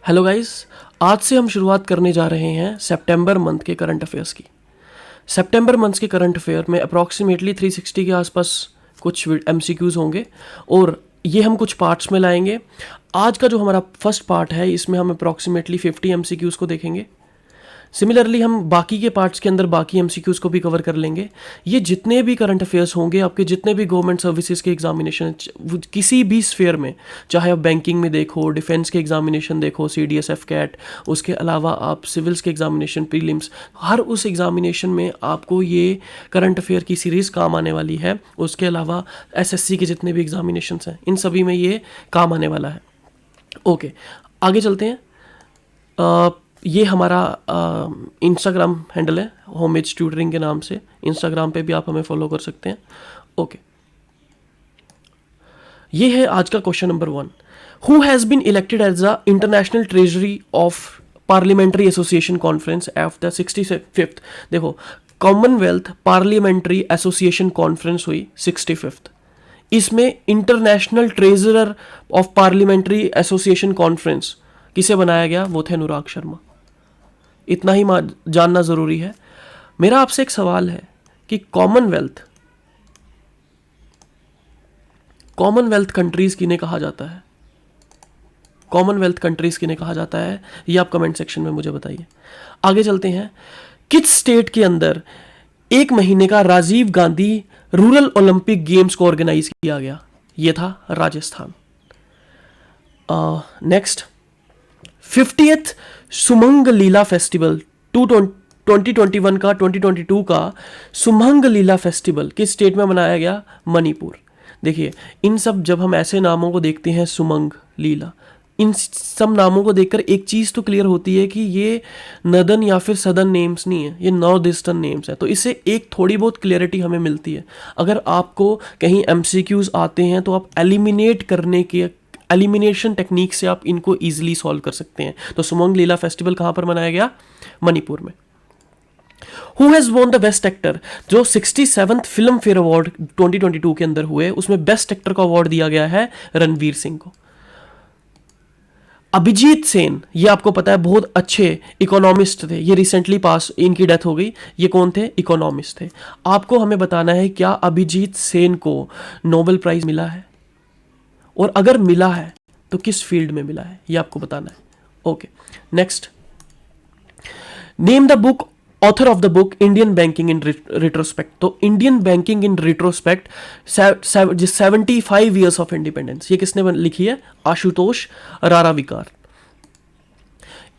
Hello guys, आज से हम शुरुआत करने जा रहे हैं सितंबर मंथ के करंट अफेयर्स की। सितंबर मंथ के करंट अफेयर में अप्रॉक्सीमेटली 360 के आसपास कुछ एमसीक्यूज़ होंगे और ये हम कुछ पार्ट्स में लाएंगे। आज का जो हमारा फर्स्ट पार्ट है इसमें हम अप्रॉक्सीमेटली 50 एमसीक्यूज़ को देखेंगे। सिमिलरली हम बाकी के पार्ट्स के अंदर बाकी एमसीक्यूज़ को भी कवर कर लेंगे। ये जितने भी करंट अफेयर्स होंगे, आपके जितने भी गवर्नमेंट सर्विसेज के एग्जामिनेशन किसी भी स्फेयर में, चाहे आप बैंकिंग में देखो, डिफेंस के एग्जामिनेशन देखो, CDSF कैट, उसके अलावा आप सिविल्स के एग्जामिनेशन, प्रीलिम्स, हर उस एग्जामिनेशन में आपको ये करंट अफेयर की सीरीज़ काम आने वाली है। उसके अलावा SSC के जितने भी एग्जामिनेशन हैं इन सभी में ये काम आने वाला है। ओके, आगे चलते हैं। ये हमारा इंस्टाग्राम हैंडल है, होममेड ट्यूटरिंग के नाम से। इंस्टाग्राम पे भी आप हमें फॉलो कर सकते हैं। ओके, ये है आज का question number 1। Who has been elected as the international treasury of parliamentary association conference after 65th। देखो, कॉमनवेल्थ पार्लियामेंट्री एसोसिएशन कॉन्फ्रेंस हुई 65th। इसमें international treasurer of parliamentary association conference किसे बनाया गया? वो थे अनुराग शर्मा। इतना ही जानना ज़रूरी है। मेरा आपसे एक सवाल है कि कॉमनवेल्थ कंट्रीज़ किन्हें कहा जाता है? कॉमनवेल्थ कंट्रीज़ किन्हें कहा जाता है, ये आप कमेंट सेक्शन में मुझे बताइए। आगे चलते हैं। किस स्टेट के अंदर 1 महीने का Rajiv Gandhi rural Olympic games को ऑर्गेनाइज किया गया? ये था Rajasthan. Next, 50th Sumang Lila festival 2021 का 2022 का सुमंग लीला फेस्टिवल किस स्टेट में मनाया गया? मणिपुर। देखिए, इन सब जब हम ऐसे नामों को देखते हैं, सुमंग, लीला, इन सब नामों को देखकर एक चीज़ तो क्लियर होती है कि ये नदन या फिर सदर्न नेम्स नहीं है, ये नॉर्थ ईस्टर्न नेम्स है। तो इससे एक थोड़ी बहुत क्लियरिटी हमें मिलती है। अगर आपको कहीं MCQs आते हैं तो आप एलिमिनेशन टेक्निक से आप इनको इजीली सॉल्व कर सकते हैं। तो सुमंग लीला फेस्टिवल कहां पर मनाया गया? मणिपुर में। Who has won the best actor? जो 67th फिल्म फेयर अवार्ड 2022 के अंदर हुए, उसमें बेस्ट एक्टर का अवार्ड दिया गया है रणवीर सिंह को। अभिजीत सेन, ये आपको पता है, बहुत अच्छे इकोनॉमिस्ट थे। ये रिसेंटली पास, इनकी डेथ हो गई। ये कौन थे? इकोनॉमिस्ट थे। आपको हमें बताना है क्या अभिजीत सेन को नोबेल प्राइज मिला है, और अगर मिला है तो किस फील्ड में मिला है, ये आपको बताना है। Okay, next, name the book author of the book Indian banking in retrospect. तो Indian banking in retrospect 75 years of independence, ये किसने लिखी है? Ashutosh Raravikar.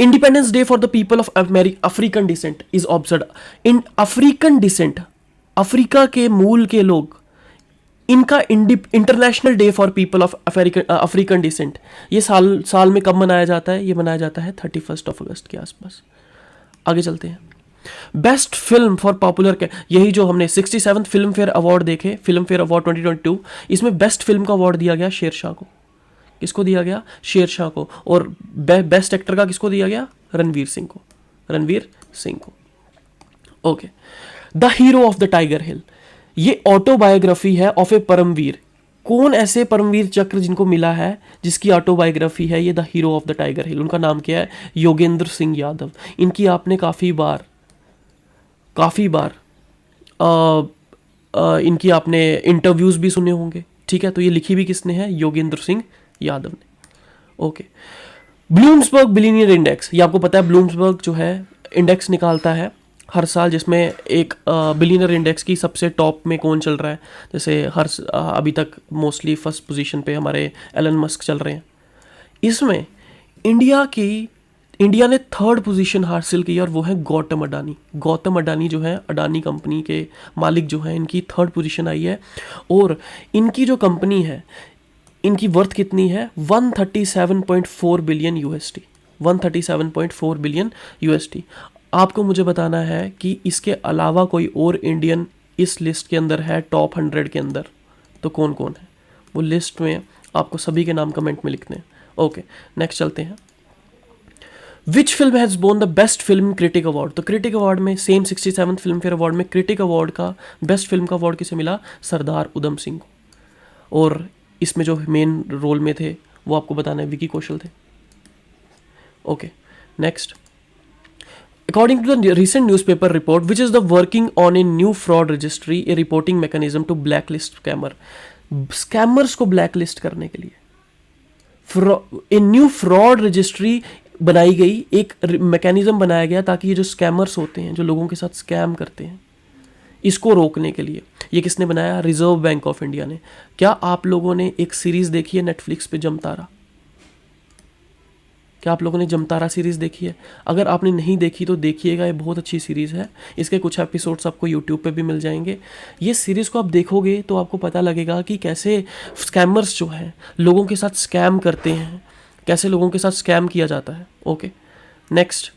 Independence day for the people of African descent is observe in African descent, Africa के मूल के लोग, इनका international day for people of African descent ये साल में कब मनाया जाता है? ये मनाया जाता है 31 अगस्त के आसपास। आगे चलते हैं। बेस्ट फिल्म फॉर पॉपुलर, यही जो हमने 67th फिल्म फेयर अवार्ड देखे, फिल्म फेयर अवार्ड 2022, इसमें बेस्ट फिल्म का अवार्ड दिया गया शेरशाह को। किसको दिया गया? शेरशाह को। और बेस्ट एक्टर का किसको दिया गया? रणवीर सिंह को। Okay, the hero of the tiger hill, ये ऑटोबायोग्राफी है ऑफ ए परमवीर। कौन ऐसे परमवीर चक्र जिनको मिला है, जिसकी ऑटोबायोग्राफी है ये the hero of the tiger hill? उनका नाम क्या है? योगेंद्र सिंह यादव। इनकी आपने काफ़ी बार इनकी आपने इंटरव्यूज़ भी सुने होंगे, ठीक है? तो ये लिखी भी किसने है? योगेंद्र सिंह यादव ने। ओके, ब्लूम्सबर्ग बिलियनियर इंडेक्स, ये आपको पता है, ब्लूम्सबर्ग जो है इंडेक्स निकालता है हर साल, जिसमें एक बिलियनर इंडेक्स की सबसे टॉप में कौन चल रहा है। जैसे अभी तक मोस्टली फर्स्ट पोजीशन पे हमारे एलन मस्क चल रहे हैं। इसमें इंडिया ने 3rd पोजीशन हासिल की, और वो है गौतम अडानी जो है, अडानी कंपनी के मालिक जो है, इनकी 3rd पोजीशन आई है। और इनकी जो कंपनी है, इनकी वर्थ कितनी है? 137.4 बिलियन USD। 137.4 billion USD। आपको मुझे बताना है कि इसके अलावा कोई और इंडियन इस लिस्ट के अंदर है टॉप 100 के अंदर, तो कौन कौन है वो लिस्ट में? आपको सभी के नाम कमेंट में लिखने हैं। ओके, नेक्स्ट चलते हैं। Which film has bone the best film critic award? तो क्रिटिक अवार्ड में same 67th Filmfare award में क्रिटिक अवार्ड का बेस्ट फिल्म का अवार्ड किसे मिला? सरदार उधम सिंह को। और इसमें जो मेन रोल में थे वो आपको बताना है, विकी कौशल थे। Okay, next. According to the recent newspaper report, which is the working on a new fraud registry, a reporting mechanism to blacklist scammer. Scammers को blacklist करने के लिए a new fraud registry बनाई गई, एक मैकेनिज्म बनाया गया ताकि ये जो स्कैमर्स होते हैं, जो लोगों के साथ स्कैम करते हैं, इसको रोकने के लिए. ये किसने बनाया? रिजर्व बैंक ऑफ इंडिया ने. क्या आप लोगों ने एक सीरीज देखी है नेटफ्लिक्स पे, जमतारा? क्या आप लोगों ने जमतारा सीरीज़ देखी है? अगर आपने नहीं देखी तो देखिएगा, ये बहुत अच्छी सीरीज़ है. इसके कुछ एपिसोड्स आपको यूट्यूब पे भी मिल जाएंगे. ये सीरीज़ को आप देखोगे तो आपको पता लगेगा कि कैसे स्कैमर्स जो हैं लोगों के साथ स्कैम करते हैं, कैसे लोगों के साथ स्कैम किया जाता है. Okay, next.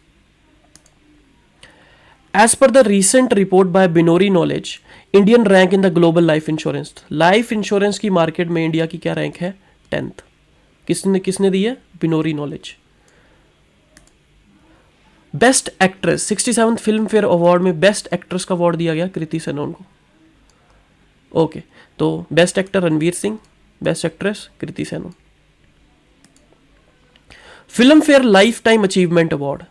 As per the recent report by Binori knowledge, Indian rank in the global life insurance. Life insurance की मार्केट में इंडिया की क्या रैंक है? 10th. किसने दी है? Binori knowledge. Best actress, 67th Filmfare award में best actress का अवार्ड दिया गया कृति सेनन को. ओके, तो best actor Ranveer Singh, best actress Kriti Sanon. Filmfare lifetime achievement award,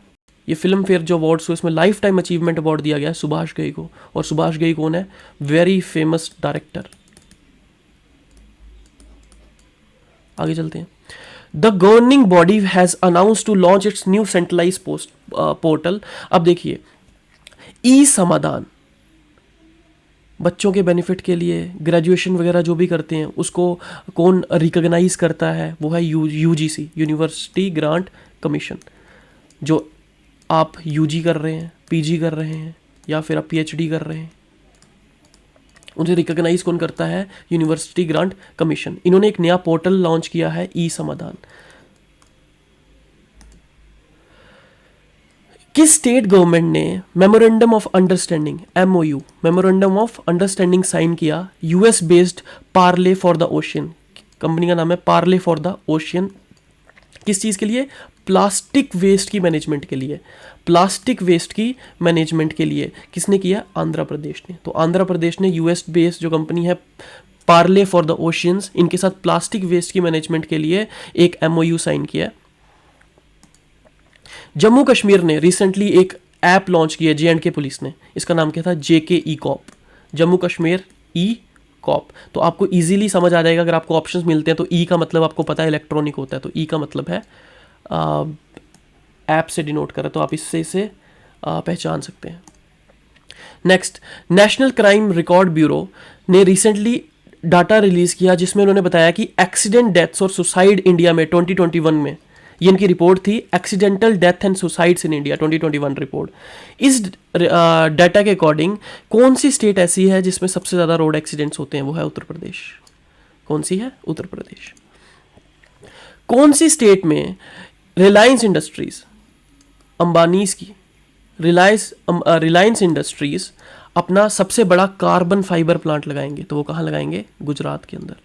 ये फिल्म फेयर जो अवार्ड्स हुए इसमें लाइफ टाइम अचीवमेंट अवार्ड दिया गया है सुभाष घई को. और सुभाष घई कौन है? Very famous director. आगे चलते हैं. The governing body has announce to launch its new centralise portal. अब देखिए, ई समाधान बच्चों के बेनिफिट के लिए ग्रेजुएशन वगैरह जो भी करते हैं उसको कौन रिकॉग्नाइज करता है? वो है यूजीसी, यूनिवर्सिटी ग्रांट कमीशन. जो आप यूजी कर रहे हैं, पीजी कर रहे हैं या फिर आप पीएचडी कर रहे हैं, उन्हें रिकॉग्नाइज कौन करता है? University grant commission. इन्होंने एक नया पोर्टल लॉन्च किया है, ई समाधान. किस स्टेट गवर्नमेंट ने memorandum of understanding, MOU, memorandum of understanding sign किया US based Parley for the ocean? Company का नाम है पार्ले फॉर द ओशियन. किस चीज़ के लिए? प्लास्टिक वेस्ट की मैनेजमेंट के लिए. प्लास्टिक वेस्ट की मैनेजमेंट के लिए किसने किया? आंध्र प्रदेश ने. तो आंध्र प्रदेश ने यूएस बेस्ड जो कंपनी है पार्ले फॉर द ओशियंस, इनके साथ प्लास्टिक वेस्ट की मैनेजमेंट के लिए एक एमओयू साइन किया. जम्मू कश्मीर ने रिसेंटली एक ऐप लॉन्च किया जे&के पुलिस ने. इसका नाम क्या था? जेके ई कॉप, जम्मू कश्मीर ई कॉप. तो आपको इजीली समझ आ जाएगा. अगर आपको ऑप्शंस मिलते हैं तो ई का मतलब आपको पता है इलेक्ट्रॉनिक होता है, तो ई का मतलब है ऐप से डिनोट करें, तो आप इससे इसे पहचान सकते हैं. Next, national crime record bureau ने रिसेंटली डाटा रिलीज किया जिसमें उन्होंने बताया कि एक्सीडेंट डेथ्स और सुसाइड इंडिया में 2021 में, ये इनकी रिपोर्ट थी, accidental death and suicides in India 2021 report. इस डाटा के अकॉर्डिंग कौन सी स्टेट ऐसी है जिसमें सबसे ज़्यादा रोड एक्सीडेंट्स होते हैं? वो है उत्तर प्रदेश. कौन सी है? उत्तर प्रदेश. कौन सी स्टेट में रिलायंस इंडस्ट्रीज, अंबानीज की रिलायंस इंडस्ट्रीज अपना सबसे बड़ा कार्बन फाइबर प्लांट लगाएंगे? तो वो कहाँ लगाएंगे? गुजरात के अंदर.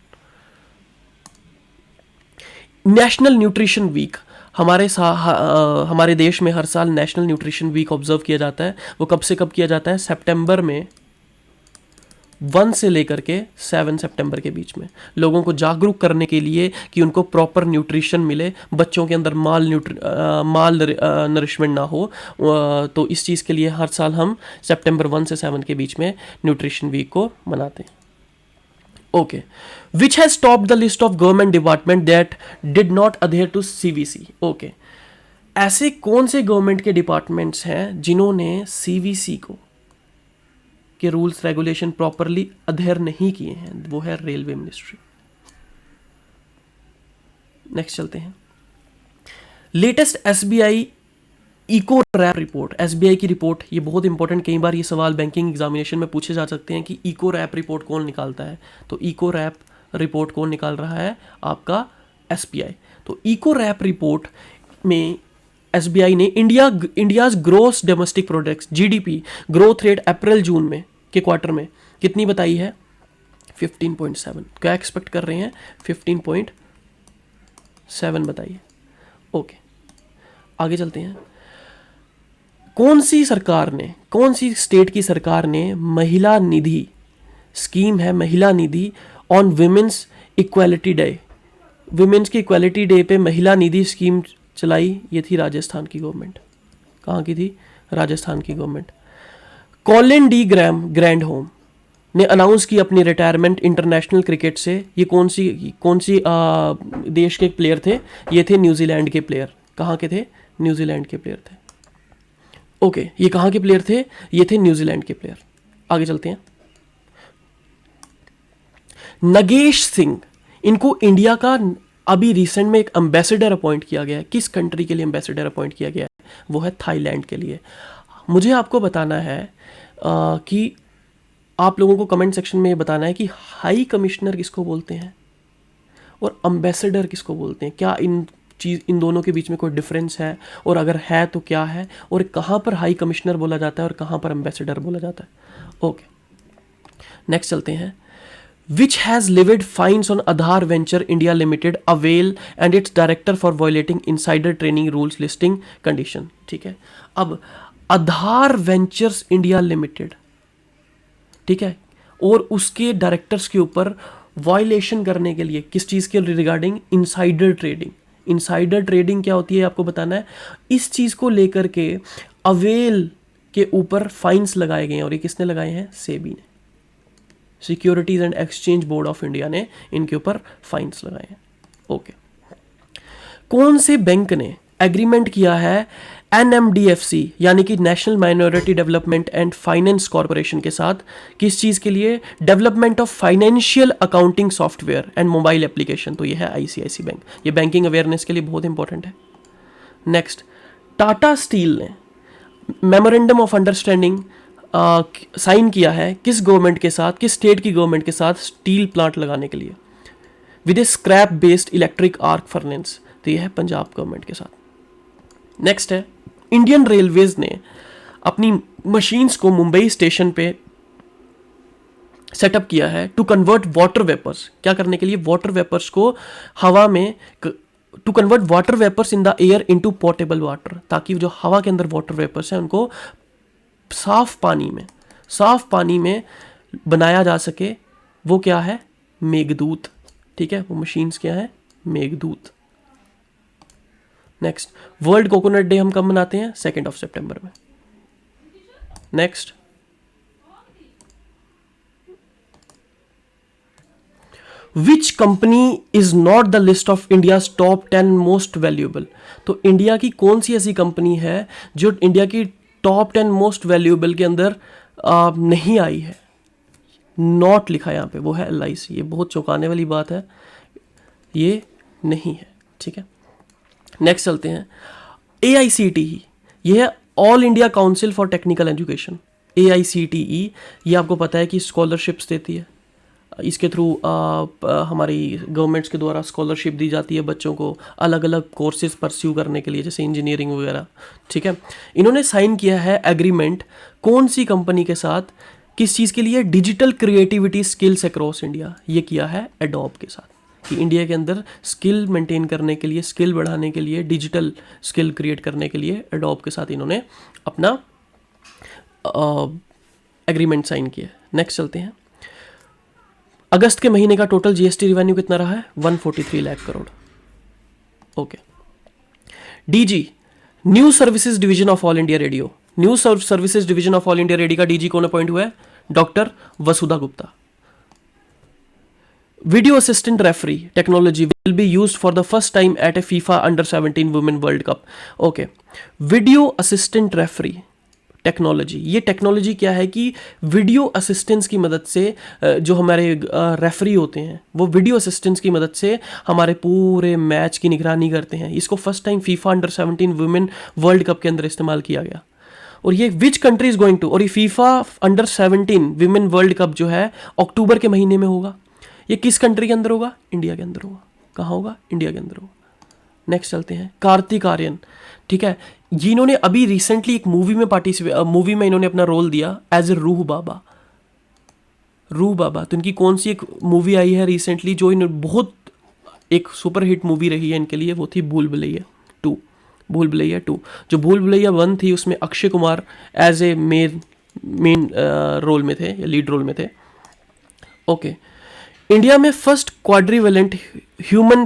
नेशनल न्यूट्रिशन वीक, हमारे देश में हर साल नेशनल न्यूट्रिशन वीक ऑब्जर्व किया जाता है. वो कब से कब किया जाता है? सितंबर में 1 से लेकर के 7 सितंबर के बीच में, लोगों को जागरूक करने के लिए कि उनको प्रॉपर न्यूट्रिशन मिले, बच्चों के अंदर माल नरिशमेंट ना हो. तो इस चीज़ के लिए हर साल हम सितंबर 1 से 7 के बीच में न्यूट्रिशन वीक को मनाते हैं. Okay, which has topped the list of government department that did not adhere to CVC? Okay, ऐसे कौन से गवर्नमेंट के डिपार्टमेंट्स हैं जिन्होंने सीवीसी को के रूल्स रेगुलेशन प्रॉपरली अधेयर नहीं किए हैं? वो है रेलवे मिनिस्ट्री. नेक्स्ट चलते हैं. Latest SBI eco rap report, SBI की रिपोर्ट, ये बहुत इंपॉर्टेंट, कई बार ये सवाल बैंकिंग एग्जामिनेशन में पूछे जा सकते हैं कि इको रैप रिपोर्ट कौन निकालता है. तो इको रैप रिपोर्ट कौन निकाल रहा है? आपका एसबीआई. तो इको रैप रिपोर्ट में एसबीआई ने India's gross domestic products GDP growth rate April June में के क्वार्टर में कितनी बताई है? 15.7. क्या एक्सपेक्ट कर रहे हैं? 15.7 बताइए. ओके, आगे चलते हैं. कौन सी स्टेट की सरकार ने महिला निधि स्कीम है, Mahila Nidhi on women's equality day, women's की इक्वालिटी डे पे महिला निधि स्कीम चलाई, ये थी राजस्थान की गवर्नमेंट। कहाँ की थी? राजस्थान की government. Colin de grand home ने अनाउंस की अपनी रिटायरमेंट इंटरनेशनल क्रिकेट से। ये कौन सी देश के प्लेयर थे? ये थे न्यूजीलैंड के प्लेयर। कहाँ के थे? न्यूजीलैंड के प्लेयर थे। ओके, ये कहाँ के प्लेयर थे? ये थे न्यूजीलैंड के प्लेयर। आगे चलते हैं। नगेश सिंह, इनको इंडिया का अभी रिसेंट में एक एम्बेसडर अपॉइंट किया गया है। किस कंट्री के लिए एम्बेसडर अपॉइंट किया गया है? वो है थाईलैंड के लिए। मुझे आपको बताना है कि आप लोगों को कमेंट सेक्शन में ये बताना है कि हाई कमिश्नर किसको बोलते हैं और एम्बेसडर किसको बोलते हैं। क्या इन दोनों के बीच में कोई डिफरेंस है, और अगर है तो क्या है, और कहाँ पर हाई कमिश्नर बोला जाता है और कहाँ पर एम्बेसडर बोला जाता है। ओके, नेक्स्ट चलते हैं। Which has levied fines on Aadhaar Venture India Limited, Avail and its director for violating insider trading rules listing condition। ठीक है, अब आधार वेंचर्स इंडिया लिमिटेड, ठीक है, और उसके डायरेक्टर्स के ऊपर वायलेशन करने के लिए किस चीज़ के regarding? Insider trading. Insider trading क्या होती है आपको बताना है। इस चीज़ को लेकर के अवेल के ऊपर फाइन्स लगाए गए हैं, और ये किसने लगाए हैं? सेबी ने, securities and exchange board of India ने इनके ऊपर फाइन्स लगाए हैं। ओके, कौन से बैंक ने एग्रीमेंट किया है NMDFC यानी कि national minority development and finance corporation के साथ? किस चीज़ के लिए? Development of financial accounting software and mobile application. तो ये है ICICI बैंक। ये बैंकिंग अवेयरनेस के लिए बहुत इंपॉर्टेंट है। नेक्स्ट, टाटा स्टील ने मेमोरेंडम ऑफ अंडरस्टैंडिंग साइन किया है किस गवर्नमेंट के साथ, किस स्टेट की गवर्नमेंट के साथ? स्टील प्लांट लगाने के लिए with A scrap based electric arc furnace. तो यह है पंजाब गवर्नमेंट के साथ। नेक्स्ट है, इंडियन रेलवेज ने अपनी मशीन्स को मुंबई स्टेशन पे सेटअप किया है टू कन्वर्ट वाटर वेपर्स। क्या करने के लिए? वाटर वेपर्स को हवा में, to convert water vapours in the air into portable water, ताकि जो हवा के अंदर वाटर वेपर्स हैं उनको साफ पानी में बनाया जा सके। वो क्या है? मेघदूत। ठीक है, वो मशीन्स क्या है? Meghdoot. Next, world coconut day हम कब मनाते हैं? 2 सितंबर में। Next, which company is not the list of India's top 10 most valuable. तो इंडिया की कौन सी ऐसी कंपनी है जो इंडिया की टॉप 10 मोस्ट वैल्यूएबल के अंदर नहीं आई है? नॉट लिखा यहाँ पे, वो है LIC। ये बहुत चौंकाने वाली बात है, ये नहीं है। ठीक है, नेक्स्ट चलते हैं। AICTE, ये है all India council for technical education. AICTE ये आपको पता है कि स्कॉलरशिप्स देती है। इसके थ्रू हमारी गवर्नमेंट्स के द्वारा स्कॉलरशिप दी जाती है बच्चों को अलग अलग कोर्सेज परस्यू करने के लिए, जैसे इंजीनियरिंग वगैरह। ठीक है, इन्होंने साइन किया है एग्रीमेंट कौन सी कंपनी के साथ? किस चीज़ के लिए? Digital creativity skills across India. ये किया है एडोब के साथ, कि इंडिया के अंदर स्किल मेंटेन करने के लिए, स्किल बढ़ाने के लिए, डिजिटल स्किल क्रिएट करने के लिए एडोब के साथ इन्होंने अपना एग्रीमेंट साइन किया। नेक्स्ट चलते हैं। अगस्त के महीने का टोटल GST रिवेन्यू कितना रहा है? 143 lakh crore. Okay, DG, News Services Division of All India Radio. News Services Division of All India Radio का DG कौन अपॉइंट हुआ है? Doctor Vasudha Gupta. Video assistant referee technology will be used for the first time at a FIFA अंडर-17 women world cup. Okay, video assistant referee technology, ये technology क्या है कि video assistance की मदद से जो हमारे रेफरी होते हैं वो वीडियो असिस्टेंस की मदद से हमारे पूरे मैच की निगरानी करते हैं। इसको फर्स्ट टाइम FIFA अंडर-17 वुमेन वर्ल्ड कप के अंदर इस्तेमाल किया गया। और ये which country is going to, और ये FIFA अंडर-17 वुमेन वर्ल्ड कप जो है अक्टूबर के महीने में होगा। ये किस कंट्री के अंदर होगा? इंडिया के अंदर होगा। कहाँ होगा? इंडिया के अंदर होगा। नेक्स्ट चलते हैं। कार्तिक आर्यन, ठीक है, जिन्होंने अभी रिसेंटली एक मूवी में इन्होंने अपना रोल दिया एज ए रूह बाबा। तो इनकी कौन सी एक मूवी आई है रिसेंटली जो इन बहुत एक सुपर हिट मूवी रही है इनके लिए? वो थी भूल भुलैया 2। जो भूल भुलैया 1 थी उसमें Akshay Kumar as a main role में थे, या लीड रोल में थे। ओके, इंडिया में first quadrivalent human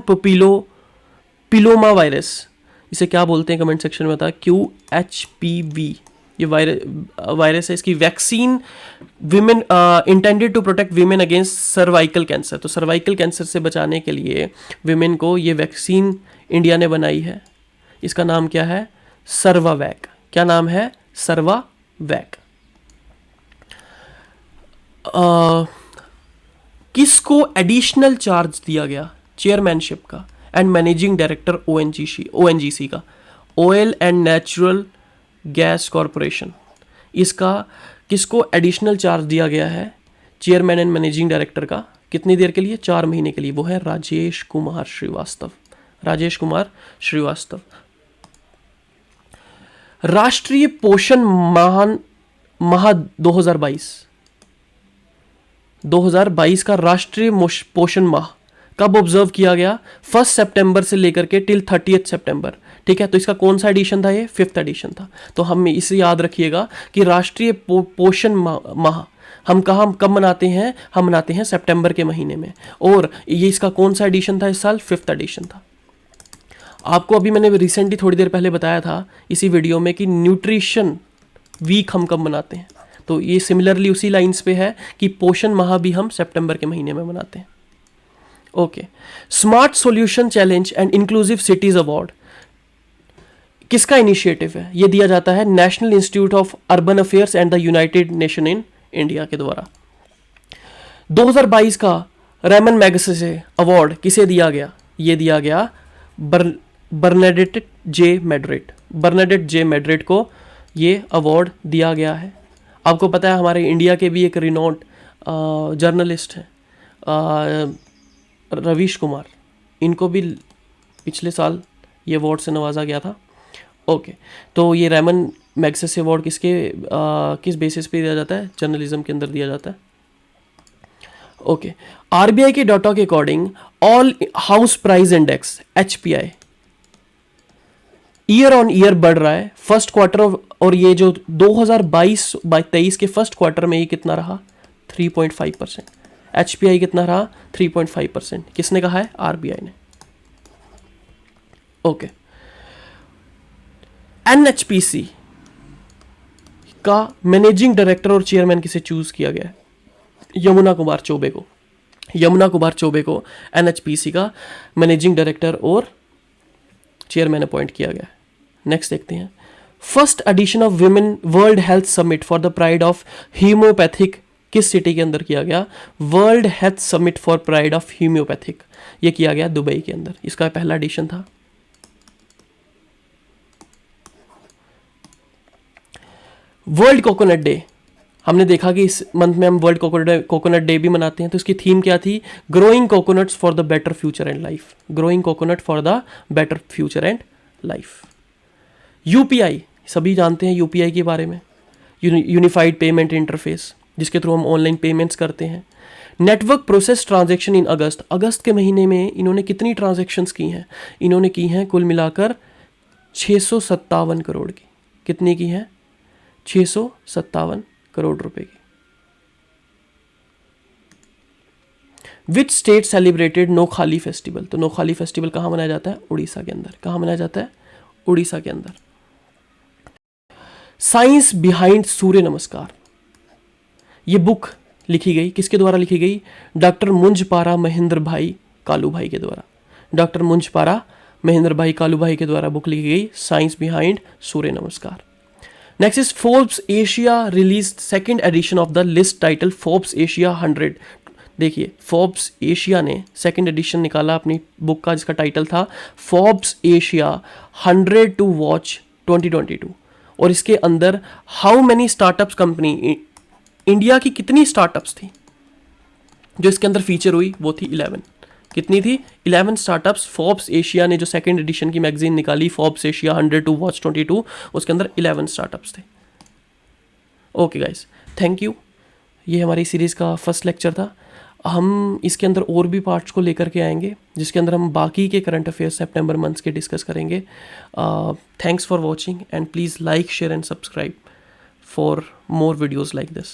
papilloma virus, इसे क्या बोलते हैं कमेंट सेक्शन में बता। QHPV ये वायरस है, इसकी vaccine women intended to protect women against cervical cancer. तो सर्वाइकल कैंसर से बचाने के लिए विमेन को ये वैक्सीन इंडिया ने बनाई है। इसका नाम क्या है? सर्वावैक। क्या नाम है? सर्वावैक। किसको एडिशनल चार्ज दिया गया चेयरमैनशिप का एंड मैनेजिंग डायरेक्टर ONGC का? Oil and natural gas corporation. इसका किसको एडिशनल चार्ज दिया गया है चेयरमैन एंड मैनेजिंग डायरेक्टर का? कितनी देर के लिए? 4 महीने के लिए। वो है राजेश कुमार श्रीवास्तव। राजेश कुमार श्रीवास्तव। राष्ट्रीय पोषण माह 2022 का राष्ट्रीय पोषण माह कब ऑब्जर्व किया गया? 1 सितंबर से लेकर के टिल 30 सितंबर। ठीक है, तो इसका कौन सा एडिशन था? ये 5th एडिशन था। तो हम इसे याद रखिएगा कि राष्ट्रीय पोषण माह हम कब मनाते हैं? हम मनाते हैं सितंबर के महीने में। और ये इसका कौन सा एडिशन था इस साल? 5th एडिशन था। आपको अभी मैंने रिसेंटली थोड़ी देर पहले बताया था इसी वीडियो में कि न्यूट्रिशन वीक हम कब मनाते हैं। तो ये सिमिलरली उसी लाइंस पे है कि पोषण माह भी हम सितंबर के महीने में मनाते हैं। Okay. Smart solution challenge and inclusive cities award किसका इनिशिएटिव है? ये दिया जाता है national institute of urban affairs and the United nation in India के द्वारा। 2022 का रेमन मैगसेसे अवार्ड किसे दिया गया? ये दिया गया बर्नाडेट जे मैड्रिड को ये अवार्ड दिया गया है। आपको पता है हमारे इंडिया के भी एक रिनोन्ड जर्नलिस्ट हैं रवीश कुमार, इनको भी पिछले साल ये अवार्ड से नवाजा गया था। ओके, तो ये रेमन मैगसेसे अवार्ड किस बेसिस पे दिया जाता है? जर्नलिज्म के अंदर दिया जाता है। ओके, RBI के डाटा के according all house price index HPI year on year बढ़ रहा है फर्स्ट क्वार्टर और ये जो 2022-23 के फर्स्ट क्वार्टर में ये कितना रहा? 3.5%। HPI कितना रहा? 3.5%। किसने कहा है? RBI ने। ओके। NHPC का मैनेजिंग डायरेक्टर और चेयरमैन किसे चूज किया गया है? यमुना कुमार चौबे को NHPC का मैनेजिंग डायरेक्टर और चेयरमैन अपॉइंट किया गया है। नेक्स्ट देखते हैं। First edition of women world health summit for the pride of homeopathic किस सिटी के अंदर किया गया? World health summit for pride of homeopathic ये किया गया दुबई के अंदर। इसका पहला एडिशन था। वर्ल्ड कोकोनट डे, हमने देखा कि इस मंथ में हम वर्ल्ड कोकोनट डे भी मनाते हैं। तो इसकी थीम क्या थी? Growing coconuts for the better future and life. Growing coconut for the better future and life. UPI सभी जानते हैं UPI के बारे में, यूनिफाइड पेमेंट इंटरफेस, जिसके थ्रू हम ऑनलाइन पेमेंट्स करते हैं। नेटवर्क प्रोसेस ट्रांजैक्शन इन अगस्त के महीने में इन्होंने कितनी ट्रांजैक्शंस की हैं? इन्होंने की हैं कुल मिलाकर 657 करोड़ की। कितनी की हैं? 657 करोड़ रुपए की। Which state celebrated Nuakhai festival? तो नोखाली फेस्टिवल कहाँ मनाया जाता है? उड़ीसा के अंदर। कहाँ मनाया जाता है? उड़ीसा के अंदर। साइंस बिहाइंड सूर्य नमस्कार ये बुक लिखी गई, किसके द्वारा लिखी गई? डॉक्टर मुंजपारा महेंद्र भाई कालूभाई के द्वारा। डॉक्टर मुंजपारा महेंद्र भाई कालूभाई के द्वारा बुक लिखी गई साइंस बिहाइंड सूर्य नमस्कार। Next is Forbes Asia release second edition of the list title Forbes Asia 100। देखिए, फोर्ब्स एशिया ने सेकेंड एडिशन निकाला अपनी बुक का, जिसका टाइटल था फोर्ब्स एशिया 100 टू वॉच 2022। और इसके अंदर how many startups company, India की कितनी स्टार्टअप्स थी जो इसके अंदर फीचर हुई? वो थी 11। कितनी थी? 11 स्टार्टअप्स। फोर्ब्स एशिया ने जो सेकेंड एडिशन की मैगजीन निकाली फोर्ब्स एशिया 100 टू वॉच 22, उसके अंदर 11 स्टार्टअप्स थे। Okay guys, thank you. ये हमारी सीरीज़ का फर्स्ट लेक्चर था। हम इसके अंदर और भी पार्ट्स को लेकर के आएंगे, जिसके अंदर हम बाकी के करंट अफेयर्स सितंबर मंथ्स के डिस्कस करेंगे। Thanks for watching and please like, share and subscribe for more videos like this.